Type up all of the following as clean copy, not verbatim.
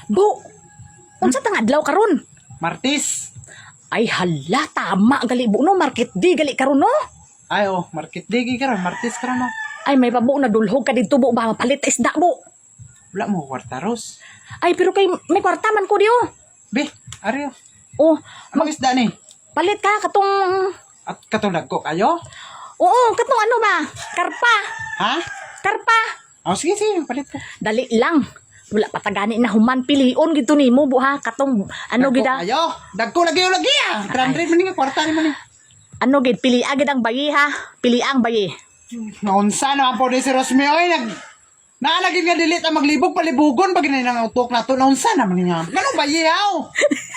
Bu, unsa tang adlaw karon? Martis. Ay hala, tama gali bu no, market di gali karon no. Ay, oh, market digi karon, martis karon no. Ay may pabu na dulhog ka dito bu ba palit isda bu. Wala mo kwartaros. Ay pero kay may kwarta man ko diyo. Be, ariyo. Oh, Anong isda ni? palit ka katong At katulag ko kayo? oo, katong ano ba? Karpa. Ha? Karpa. Oh, sige, sige, palit ko. Dali lang. Wala patagani na human pilion gito nimo bu ha katong ano Dagko gida. kayo. Dagko lagi yung lagi ah. 300 man nga kwarta ni man ni. Ano gid pili agad ang bayi ha. Pili ang bayi. Naunsa naman po di si Rosme oy naalagin nga dilit ang maglibog palibugon pag nang utok na to naunsa naman niya. Ganong bayi haw.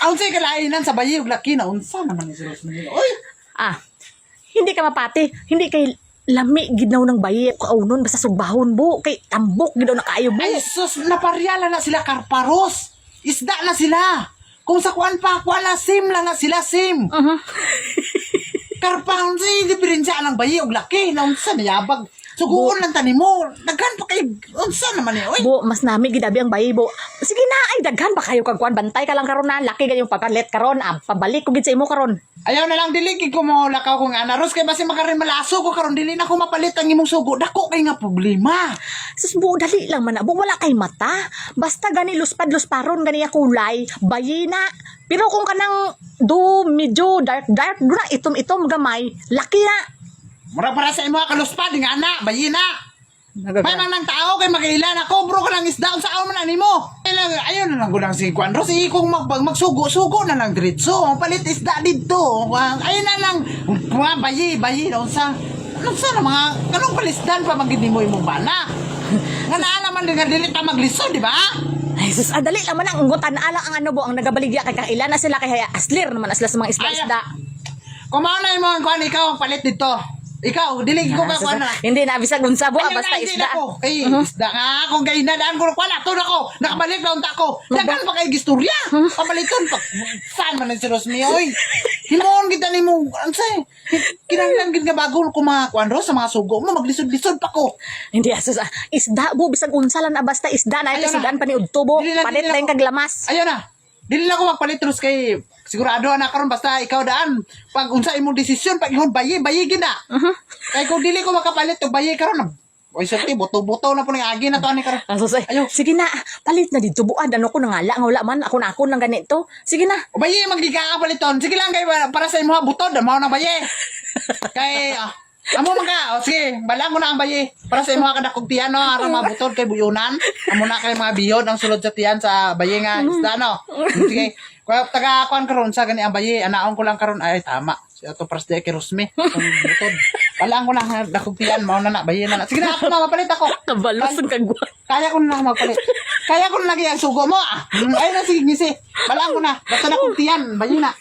Aunsa kalainan sa bayi ug laki naunsa naman ni si Rosme. Oy, Ah. Hindi ka mapati. Hindi kay lami ginaw ng bayi kaunon basta sugbahon bu kay tambok gidaw na kaayo bu. ay sus naparyala na sila karparos. Isda na sila. Kung sa kuan pa, wala sim lang na sila sim. Karpang si diferensya ng bayi ug laki naunsa nayabag. Suguon lang tani mo. Daghan pa kay unsa naman ni oy. Bu, mas nami gidabi ang bayi bu. Sige na ay daghan pa kayo kag kuan bantay ka lang karon na laki gayong pagkalet karon pabalik ko gid sa imo karon. Ayaw na lang dili ko mo lakaw kong anaros kay basi makarin malaso ko karon dili na ko mapalit ang imong sugo dako kay nga problema. Sus bu dali lang man na bu wala kay mata. Basta gani luspad-lusparon gani ya kulay, bayi na. Pero kung kanang medyo dark do na itom-itom gamay, laki na. Mura para sa imo kaluspad nga ana bayi na. May man lang tao kay makailan ako bro ko lang isda sa aon man animo. Ayun na lang gulang si Juan Rossi kung magsugo-sugo na lang diretso. Palit isda dito. Ayun na lang mga bayi daw sa na mga kanong palisdan pa magindi mo imong bana. Nga naalaman din nga dili ta maglisod, di ba? Ay, sus, dali lang man ang unggotan na alang ang ano bo, ang nagabaligya kay kailan na sila kay haya aslir naman asla sa mga isda-isda. Kumaon na mo ang kuan ikaw ang palit dito. Ikaw, dili ko ka Sus, kuan na. hindi na bisag unsa bo, Ayun basta na, hindi isda. na ko. Eh, isda nga. Kung kayo nadaan ko, wala, to na ko. Nakabalik na unta ko. Dagan pa kayo gistorya. Pabalikan pa. Saan man ang si Rosmi, oy? Himoon kita ni mo. Ano sa'yo? Kinanglan gid nga bago ko mga kuanro sa mga sugo mo. Maglisod-lisod pa ko. Hindi asus isda bo bisag unsa lang na basta isda na ito Ayun na. sidan pa ni udto bo. Dili na, Palit dili na lang ko. kag lamas. Ayun na. Dili na ko magpalit terus kay sigurado na karon basta ikaw daan. Pag unsa imong desisyon, pag ihon bayi gid na. Kay kung dili ko makapalit og bayi karon. Oy, sulti buto-buto na po ni agi na to ani karon. Asus Ayaw. sige na palit na dito buad ano ko nangala nga wala man ako na lang ganito. Sige na. O bayi, magigakapaliton. Sige lang kay para sa imo ha, butod. Mao na bayi. Kay, amo man ka. O sige, balang ko na ang bayi. Para sa imo ha, kadakog tiyan, no? Aram mga butod kay buyunan. Amo na kay mga biyod ang sulod sa tiyan sa bayi nga isda, no? Sige. Kaya taga-akuan karon sa gani ang bayi. Anaon ko lang karon ay tama. Ito para sa kay Rosme. Ang butod. Balang ko na ha, dakog tiyan. Mao na bayi na. Sige na, ako na, mapalit ako. Kabalos ang kagwa. Kaya ko na magpalit. Kaya ko na lagi ang sugo mo. Ay na sige ngisi. Balaan ko na. Basta na kung tiyan. Bayi na.